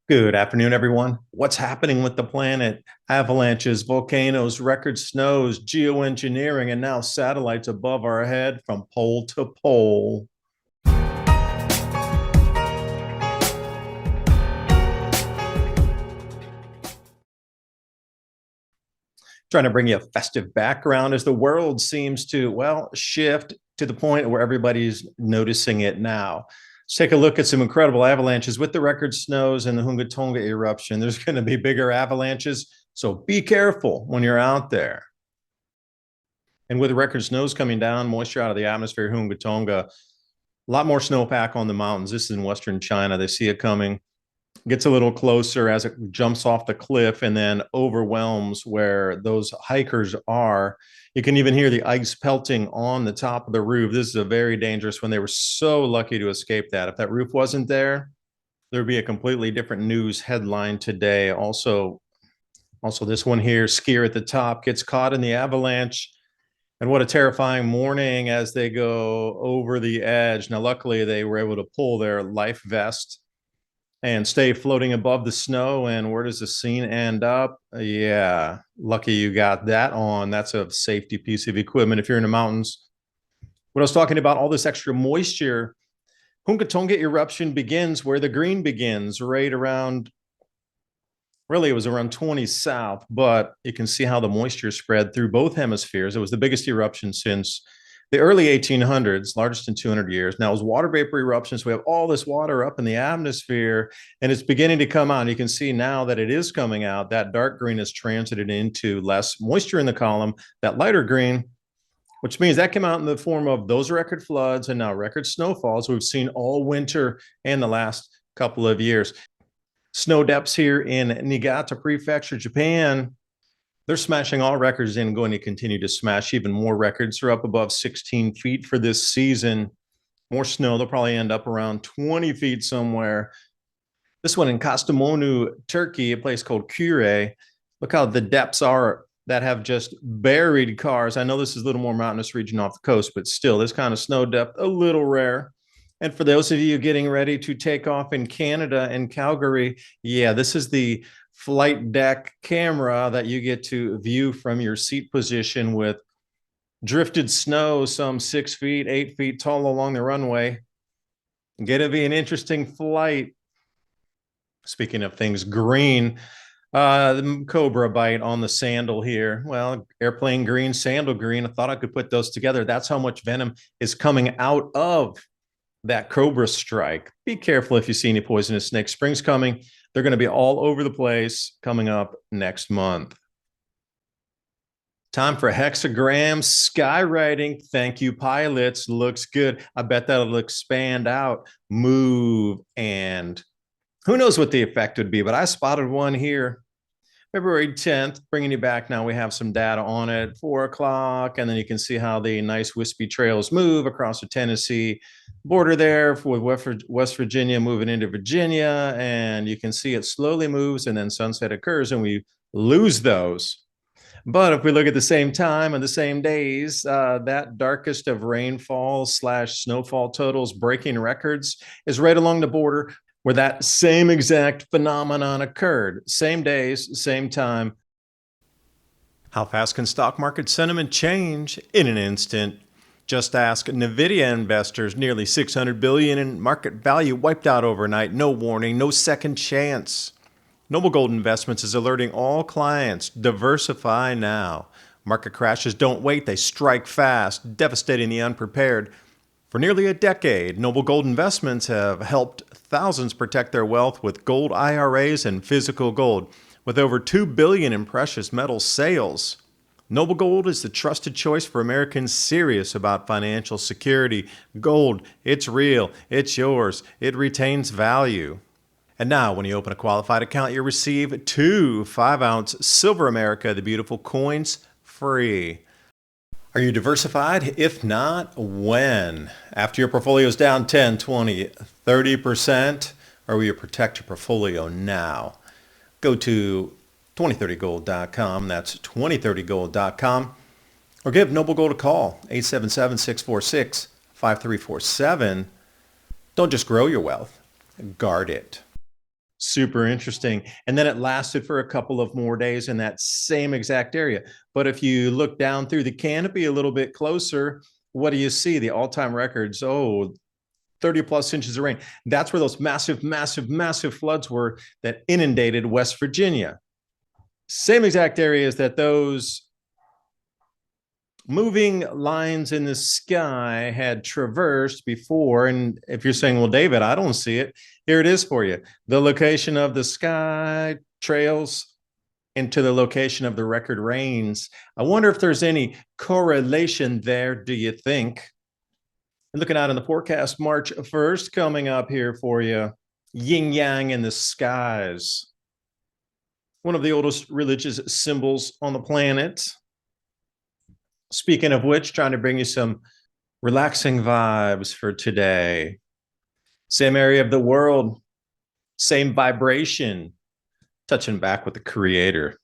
Good afternoon, everyone. What's happening with the planet? Avalanches, volcanoes, record snows, geoengineering, and now satellites above our head from pole to pole. Trying to bring you a festive background as the world seems to, well, shift to the point where everybody's noticing it now. Let's take a look at some incredible avalanches with the record snows and the Hunga Tonga eruption. There's going to be bigger avalanches, so be careful when you're out there. And with record snows coming down, moisture out of the atmosphere, Hunga Tonga, a lot more snowpack on the mountains. This is in western China. They see it coming, gets a little closer as it jumps off the cliff and then overwhelms where those hikers are. You can even hear the ice pelting on the top of the roof. This is a very dangerous one. They were so lucky to escape that. If that roof wasn't there, there'd be a completely different news headline today. Also this one here, skier at the top gets caught in the avalanche. And what a terrifying morning as they go over the edge. Now, luckily, they were able to pull their life vest and stay floating above the snow. And where does the scene end up? Yeah, lucky you got that on. That's a safety piece of equipment if you're in the mountains. What I was talking about, all this extra moisture, Hunga Tonga eruption begins where the green begins, right around, really it was around 20 south, but you can see how the moisture spread through both hemispheres. It was the biggest eruption since the early 1800s, largest in 200 years. Now, it was water vapor eruptions. We have all this water up in the atmosphere, and it's beginning to come out. You can see now that it is coming out. That dark green is transited into less moisture in the column. That lighter green, which means that came out in the form of those record floods and now record snowfalls we've seen all winter and the last couple of years. Snow depths here in Niigata Prefecture, Japan, they're smashing all records and going to continue to smash even more records. They're up above 16 feet for this season. More snow, they'll probably end up around 20 feet somewhere. This one in Kastamonu, Turkey, a place called Kure. Look how the depths are that have just buried cars. I know this is a little more mountainous region off the coast, but still, this kind of snow depth, a little rare. And for those of you getting ready to take off in Canada and Calgary, yeah, this is the flight deck camera that you get to view from your seat position with drifted snow some 6 feet, 8 feet tall along the runway. Gonna be an interesting flight. Speaking of things green, the cobra bite on the sandal here. Well, airplane green, sandal green. I thought I could put those together. That's how much venom is coming out of that cobra strike. Be careful if you see any poisonous snakes. Spring's coming. They're going to be all over the place coming up next month. Time for hexagram skywriting. Thank you, pilots. Looks good. I bet that'll expand out, move, and who knows what the effect would be, but I spotted one here. February 10th, bringing you back now. We have some data on it, 4 o'clock, and then you can see how the nice wispy trails move across the Tennessee border there with West Virginia moving into Virginia, and you can see it slowly moves, and then sunset occurs, and we lose those. But if we look at the same time and the same days, that darkest of rainfall / snowfall totals breaking records is right along the border where that same exact phenomenon occurred. Same days, same time. How fast can stock market sentiment change in an instant? Just ask Nvidia investors. Nearly $600 billion in market value wiped out overnight. No warning, no second chance. Noble Gold Investments is alerting all clients, diversify now. Market crashes don't wait, they strike fast, devastating the unprepared. For nearly a decade, Noble Gold Investments have helped thousands protect their wealth with gold IRAs and physical gold. With over $2 billion in precious metal sales, Noble Gold is the trusted choice for Americans serious about financial security. Gold, it's real, it's yours, it retains value. And now, when you open a qualified account, you'll receive 2 5-ounce Silver America the Beautiful coins free. Are you diversified? If not, when? After your portfolio is down 10, 20, 30%, or will you protect your portfolio now? Go to 2030gold.com. That's 2030gold.com. Or give Noble Gold a call, 877-646-5347. Don't just grow your wealth, guard it. Super interesting. And then it lasted for a couple of more days in that same exact area. But if you look down through the canopy a little bit closer, what do you see? The all-time records, 30 plus inches of rain. That's where those massive, massive, massive floods were that inundated West Virginia. Same exact areas that those moving lines in the sky had traversed before. And if you're saying, well, David, I don't see it, here it is for you. The location of the sky trails into the location of the record rains. I wonder if there's any correlation there, do you think? And looking out in the forecast, March 1st coming up here for you. Yin yang in the skies. One of the oldest religious symbols on the planet. Speaking of which, trying to bring you some relaxing vibes for today. Same area of the world, same vibration, touching back with the creator.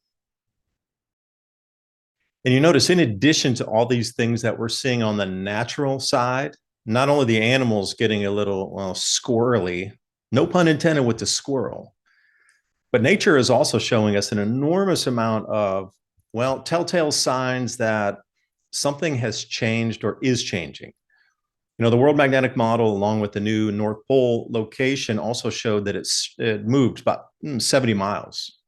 And you notice, in addition to all these things that we're seeing on the natural side, not only the animals getting a little, well, squirrely, no pun intended with the squirrel, but nature is also showing us an enormous amount of, well, telltale signs that something has changed or is changing. You know, the World Magnetic Model, along with the new North Pole location, also showed that it moved about 70 miles.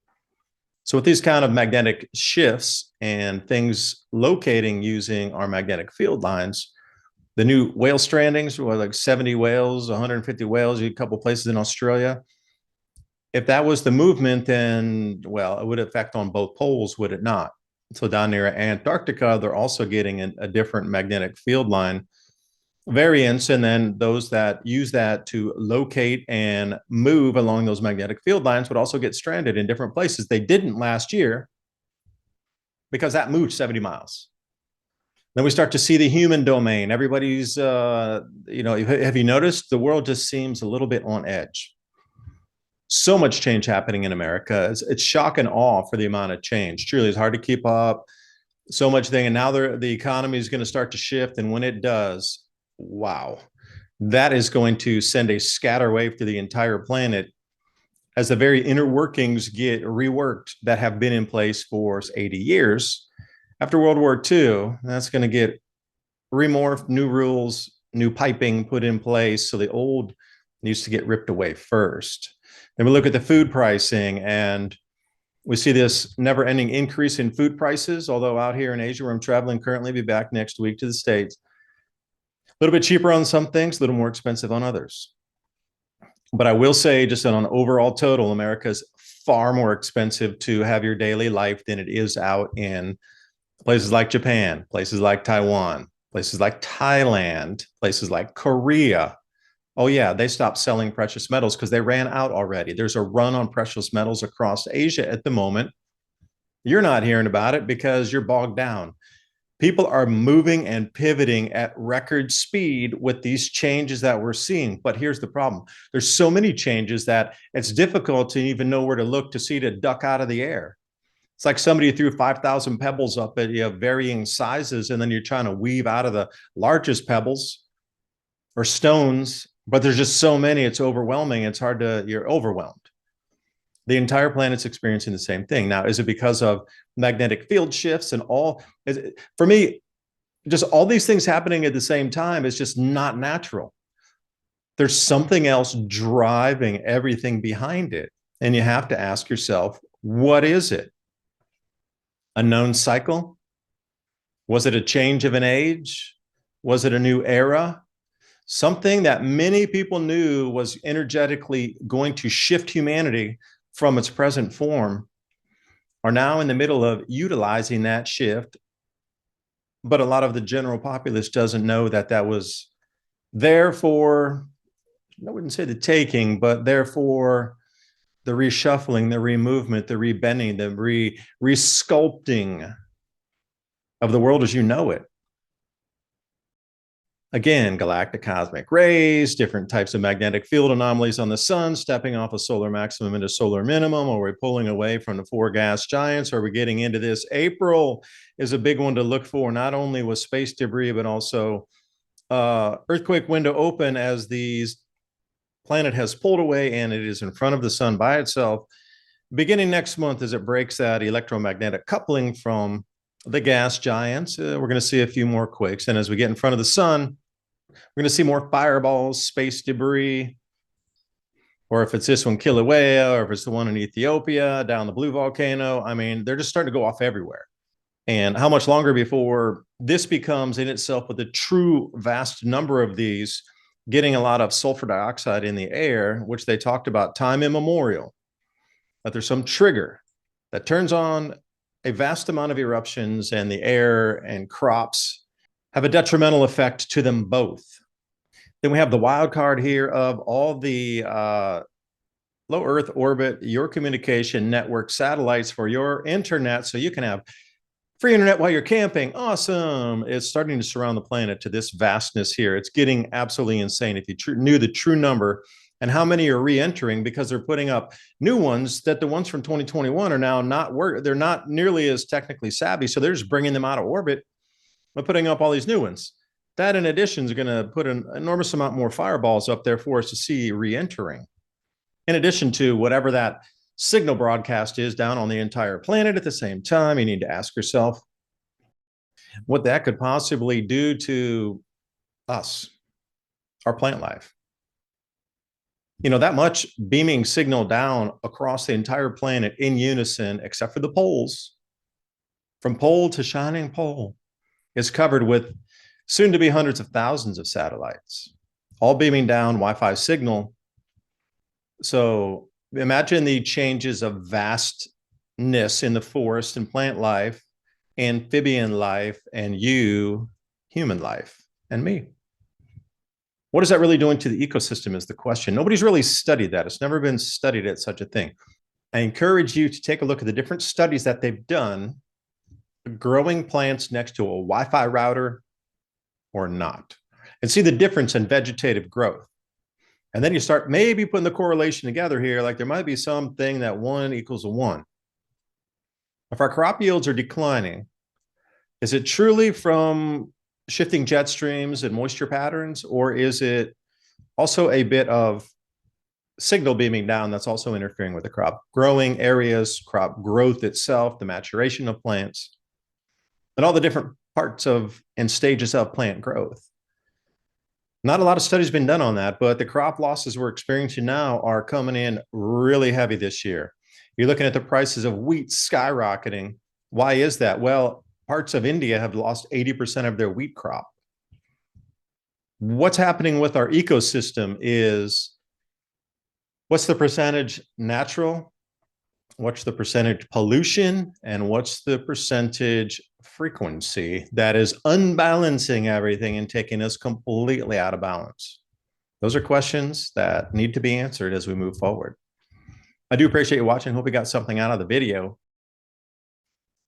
So with these kind of magnetic shifts and things locating using our magnetic field lines, the new whale strandings were like 70 whales, 150 whales, a couple places in Australia. If that was the movement, then, well, it would affect on both poles, would it not? So down near Antarctica, they're also getting a different magnetic field line variants, and then those that use that to locate and move along those magnetic field lines would also get stranded in different places. They didn't last year because that moved 70 miles. Then we start to see the human domain. Everybody's, have you noticed the world just seems a little bit on edge? So much change happening in America. It's shock and awe for the amount of change. Truly, it's hard to keep up. So much thing. And now the economy is going to start to shift. And when it does, wow, that is going to send a scatter wave to the entire planet as the very inner workings get reworked that have been in place for 80 years. After World War II, that's going to get remorphed, new rules, new piping put in place. So the old needs to get ripped away first. Then we look at the food pricing, and we see this never-ending increase in food prices, although out here in Asia, where I'm traveling currently, be back next week to the States. A little bit cheaper on some things, a little more expensive on others. But I will say, just on an overall total, America is far more expensive to have your daily life than it is out in places like Japan, places like Taiwan, places like Thailand, places like Korea. Oh yeah, they stopped selling precious metals because they ran out already. There's a run on precious metals across Asia at the moment. You're not hearing about it because you're bogged down. People are moving and pivoting at record speed with these changes that we're seeing. But here's the problem. There's so many changes that it's difficult to even know where to look to see to duck out of the air. It's like somebody threw 5,000 pebbles up at varying sizes, and then you're trying to weave out of the largest pebbles or stones, but there's just so many, it's overwhelming. It's hard you're overwhelmed. The entire planet's experiencing the same thing. Now, is it because of magnetic field shifts and all? For me, just all these things happening at the same time is just not natural. There's something else driving everything behind it. And you have to ask yourself, what is it? A known cycle? Was it a change of an age? Was it a new era? Something that many people knew was energetically going to shift humanity from its present form are now in the middle of utilizing that shift. But a lot of the general populace doesn't know that that was there for, I wouldn't say the taking, but therefore the reshuffling, the removement, the rebending, the resculpting of the world as you know it. Again, galactic cosmic rays, different types of magnetic field anomalies on the sun, stepping off a solar maximum into solar minimum. Are we pulling away from the four gas giants? Are we getting into this? April is a big one to look for, not only with space debris, but also earthquake window open as these planet has pulled away and it is in front of the sun by itself. Beginning next month, as it breaks that electromagnetic coupling from the gas giants, we're going to see a few more quakes. And as we get in front of the sun, we're going to see more fireballs, space debris, or if it's this one, Kilauea, or if it's the one in Ethiopia, down the blue volcano. I mean, they're just starting to go off everywhere. And how much longer before this becomes in itself, with a true vast number of these, getting a lot of sulfur dioxide in the air, which they talked about time immemorial, that there's some trigger that turns on a vast amount of eruptions, and the air and crops have a detrimental effect to them both. Then we have the wild card here of all the low Earth orbit, your communication network satellites for your internet, so you can have free internet while you're camping. Awesome. It's starting to surround the planet to this vastness here. It's getting absolutely insane. If you knew the true number and how many are re-entering, because they're putting up new ones, that the ones from 2021 are now not they're not nearly as technically savvy. So they're just bringing them out of orbit by putting up all these new ones. That, in addition, is going to put an enormous amount more fireballs up there for us to see re-entering. In addition to whatever that signal broadcast is down on the entire planet at the same time, you need to ask yourself what that could possibly do to us, our plant life. You know, that much beaming signal down across the entire planet in unison, except for the poles, from pole to shining pole, is covered with soon to be hundreds of thousands of satellites, all beaming down Wi-Fi signal. So imagine the changes of vastness in the forest and plant life, amphibian life, and you, human life, and me. What is that really doing to the ecosystem is the question. Nobody's really studied that. It's never been studied at such a thing. I encourage you to take a look at the different studies that they've done, growing plants next to a Wi-Fi router or not, and see the difference in vegetative growth. And then you start maybe putting the correlation together here, like there might be something that 1 equals a 1. If our crop yields are declining, is it truly from shifting jet streams and moisture patterns, or is it also a bit of signal beaming down that's also interfering with the crop growing areas, crop growth itself, the maturation of plants, and all the different parts of and stages of plant growth? Not a lot of studies been done on that, but the crop losses we're experiencing now are coming in really heavy this year. You're looking at the prices of wheat skyrocketing. Why is that? Well, parts of India have lost 80% of their wheat crop. What's happening with our ecosystem is, what's the percentage natural? What's the percentage pollution? And what's the percentage frequency that is unbalancing everything and taking us completely out of balance? Those are questions that need to be answered as we move forward. I do appreciate you watching. Hope you got something out of the video.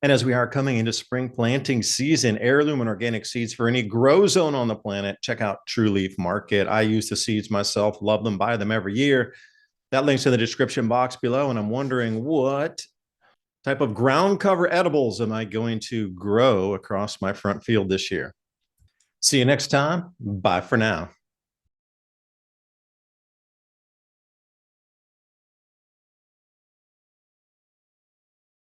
And as we are coming into spring planting season, heirloom and organic seeds for any grow zone on the planet, check out True Leaf Market. I use the seeds myself, love them, buy them every year. That link's in the description box below. And I'm wondering, what type of ground cover edibles am I going to grow across my front field this year? See you next time. Bye for now.